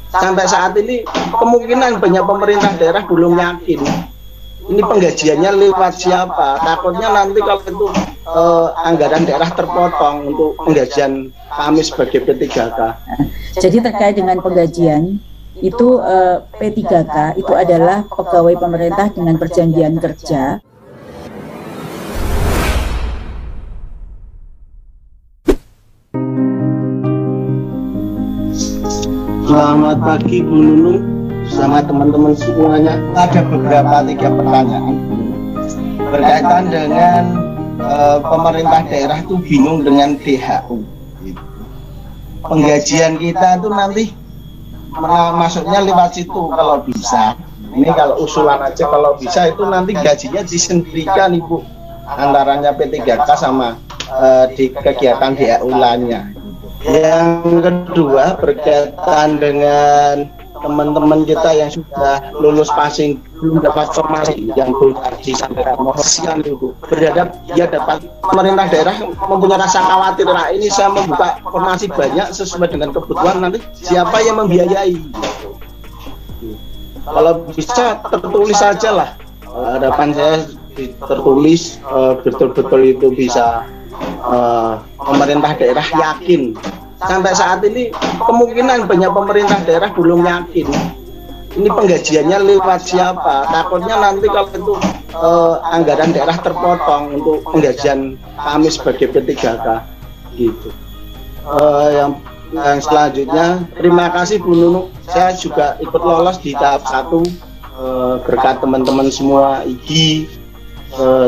sampai saat ini kemungkinan banyak pemerintah daerah belum yakin ini penggajiannya lewat siapa. Takutnya nanti kalau itu anggaran daerah terpotong untuk penggajian kami sebagai P3K. Jadi terkait dengan penggajian itu P3K itu adalah pegawai pemerintah dengan perjanjian kerja. Selamat pagi Bu Nunung sama teman-teman semuanya. Ada beberapa 3 pertanyaan berkaitan dengan pemerintah daerah itu bingung dengan DHU. Penggajian kita itu nanti masuknya lewat situ kalau bisa. Ini kalau usulan aja, kalau bisa itu nanti gajinya disendirikan Ibu antaranya P3K sama di kegiatan DHU lainnya. Yang kedua berkaitan dengan teman-teman kita yang sudah lulus passing belum dapat formasi yang belum disampaikan mohon Ibu berhadap dia dapat pemerintah daerah mempunyai rasa khawatir lah ini saya membuka formasi banyak sesuai dengan kebutuhan nanti siapa yang membiayai. Kalau bisa tertulis saja lah harapan saya tertulis betul-betul itu bisa pemerintah daerah yakin. Sampai saat ini kemungkinan banyak pemerintah daerah belum yakin ini penggajiannya lewat siapa. Takutnya nanti kalau itu anggaran daerah terpotong untuk penggajian kami sebagai P3K gitu. Yang selanjutnya terima kasih Bu Nunung, saya juga ikut lolos di tahap 1 berkat teman-teman semua IGI,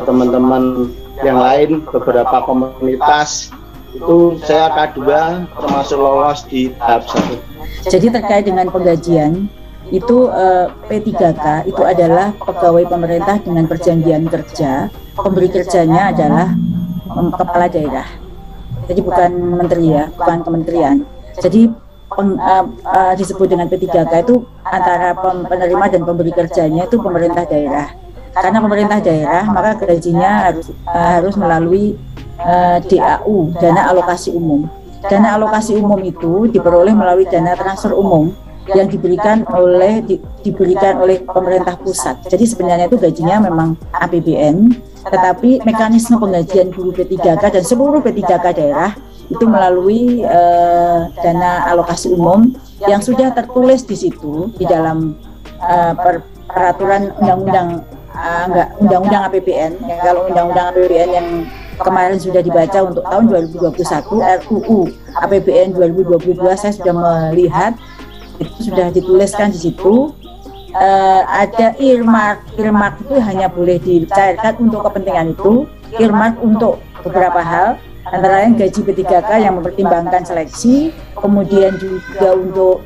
teman-teman yang lain, beberapa komunitas itu saya K2 termasuk lolos di tahap 1. Jadi terkait dengan penggajian itu P3K itu adalah pegawai pemerintah dengan perjanjian kerja. Pemberi kerjanya adalah kepala daerah. Jadi bukan menteri ya, bukan kementerian. Jadi disebut dengan P3K itu antara penerima dan pemberi kerjanya itu pemerintah daerah. Karena pemerintah daerah maka gajinya harus melalui DAU, dana alokasi umum. Dana alokasi umum itu diperoleh melalui dana transfer umum yang diberikan oleh pemerintah pusat. Jadi sebenarnya itu gajinya memang APBN, tetapi mekanisme penggajian guru P3K dan seluruh P3K daerah itu melalui dana alokasi umum yang sudah tertulis di situ di dalam peraturan undang-undang APBN. Kalau undang-undang APBN yang kemarin sudah dibaca untuk tahun 2021 RUU APBN 2022 saya sudah melihat itu sudah dituliskan di situ ada earmark itu hanya boleh dicairkan untuk kepentingan itu, earmark untuk beberapa hal antara lain gaji P3K yang mempertimbangkan seleksi, kemudian juga untuk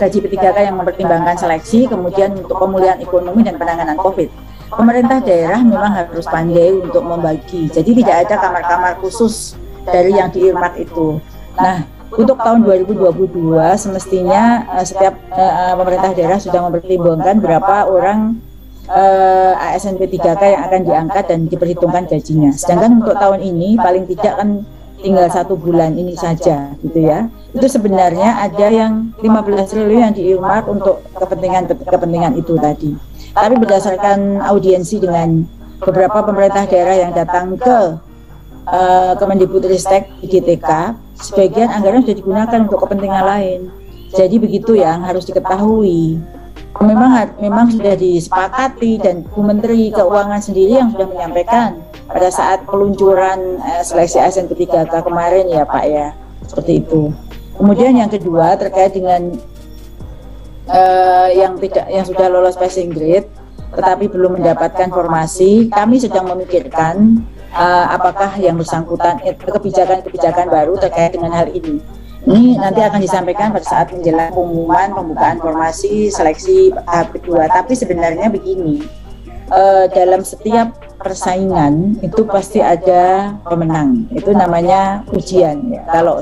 gaji P3K yang mempertimbangkan seleksi, kemudian untuk pemulihan ekonomi dan penanganan COVID. Pemerintah daerah memang harus pandai untuk membagi, jadi tidak ada kamar-kamar khusus dari yang di earmark itu. Nah, untuk tahun 2022 semestinya setiap pemerintah daerah sudah mempertimbangkan berapa orang ASN P3K yang akan diangkat dan diperhitungkan gajinya. Sedangkan untuk tahun ini paling tidak kan tinggal 1 bulan ini saja gitu ya. Itu sebenarnya ada yang 15 triliun yang di earmark untuk kepentingan itu tadi. Tapi berdasarkan audiensi dengan beberapa pemerintah daerah yang datang ke Kemendikbudristek IDTK, sebagian anggaran sudah digunakan untuk kepentingan lain. Jadi begitu yang harus diketahui. Memang sudah disepakati dan Bu Menteri Keuangan sendiri yang sudah menyampaikan pada saat peluncuran seleksi ASN P3K kemarin ya Pak ya, seperti itu. Kemudian yang kedua terkait dengan yang sudah lolos passing grade tetapi belum mendapatkan formasi, kami sedang memikirkan apakah yang bersangkutan kebijakan baru terkait dengan hal ini. Ini nanti akan disampaikan pada saat menjelang pengumuman pembukaan formasi seleksi tahap kedua. Tapi sebenarnya begini, dalam setiap persaingan itu pasti ada pemenang. Itu namanya ujian ya. Kalau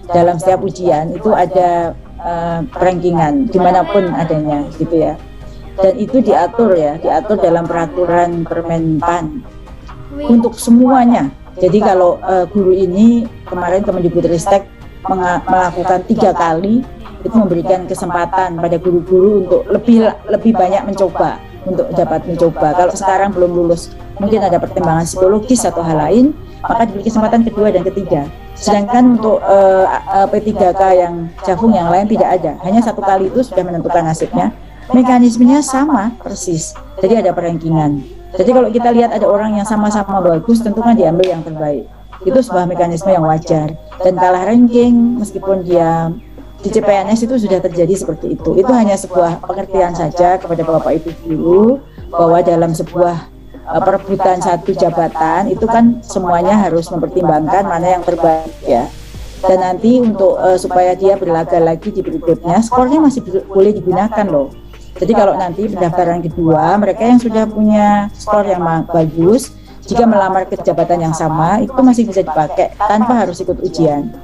dalam setiap ujian itu ada rankingan dimanapun adanya gitu ya, dan itu diatur dalam peraturan Permenpan untuk semuanya. Jadi kalau guru ini kemarin Kemendikbudristek melakukan 3 kali itu memberikan kesempatan pada guru-guru untuk lebih banyak mencoba, untuk dapat mencoba. Kalau sekarang belum lulus, mungkin ada pertimbangan psikologis atau hal lain, maka diberi kesempatan kedua dan ketiga. Sedangkan untuk P3K yang Jafung yang lain tidak ada, hanya satu kali itu sudah menentukan nasibnya. Mekanismenya sama persis, jadi ada perankingan. Jadi kalau kita lihat ada orang yang sama-sama bagus, tentu kan diambil yang terbaik. Itu sebuah mekanisme yang wajar, dan kalah ranking meskipun dia di CPNS itu sudah terjadi seperti itu. Itu hanya sebuah pengertian saja kepada Bapak Ibu guru bahwa dalam sebuah perebutan satu jabatan itu kan semuanya harus mempertimbangkan mana yang terbaik ya. Dan nanti untuk supaya dia berlaga lagi di berikutnya, skornya masih boleh digunakan loh. Jadi kalau nanti pendaftaran kedua, mereka yang sudah punya skor yang bagus, jika melamar ke jabatan yang sama itu masih bisa dipakai tanpa harus ikut ujian.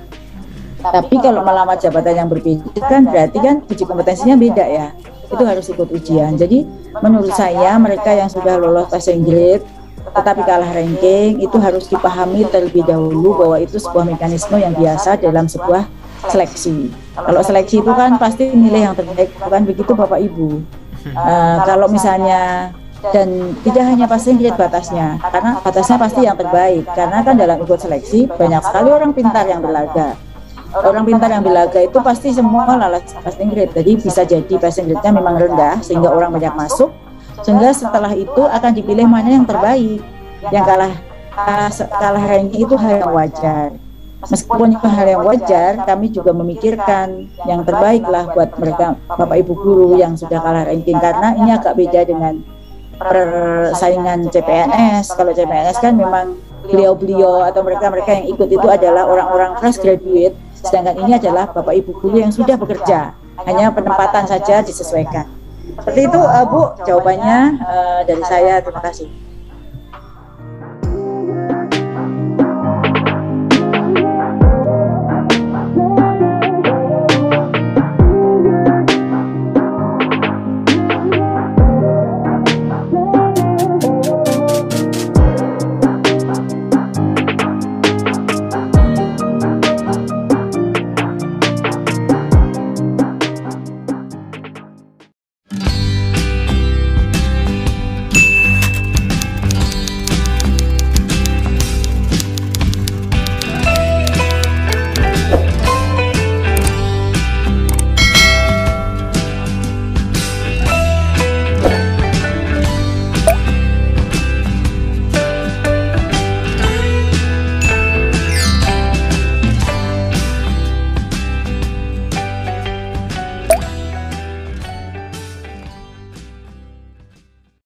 Tapi kalau melamar jabatan yang berbeda kan berarti kan uji kompetensinya beda ya, itu harus ikut ujian. Jadi menurut saya mereka yang sudah lolos passing grade tetapi kalah ranking itu harus dipahami terlebih dahulu bahwa itu sebuah mekanisme yang biasa dalam sebuah seleksi. Kalau seleksi itu kan pasti nilai yang terbaik, bukan begitu Bapak Ibu? Kalau misalnya, dan tidak hanya passing grade batasnya, karena batasnya pasti yang terbaik, karena kan dalam ikut seleksi banyak sekali orang pintar yang berlaga. Orang pintar yang berlaga itu pasti semua lolos passing grade, jadi bisa jadi passing grade-nya memang rendah sehingga orang banyak masuk, sehingga setelah itu akan dipilih mana yang terbaik. Yang kalah ranking itu hal yang wajar. Meskipun itu hal yang wajar, kami juga memikirkan yang terbaik lah buat mereka Bapak Ibu guru yang sudah kalah ranking, karena ini agak beda dengan persaingan CPNS. Kalau CPNS kan memang beliau-beliau atau mereka-mereka yang ikut itu adalah orang-orang fresh graduate, sedangkan ini adalah Bapak Ibu guru yang sudah bekerja, hanya penempatan saja disesuaikan. Seperti itu Bu, jawabannya dari saya. Terima kasih.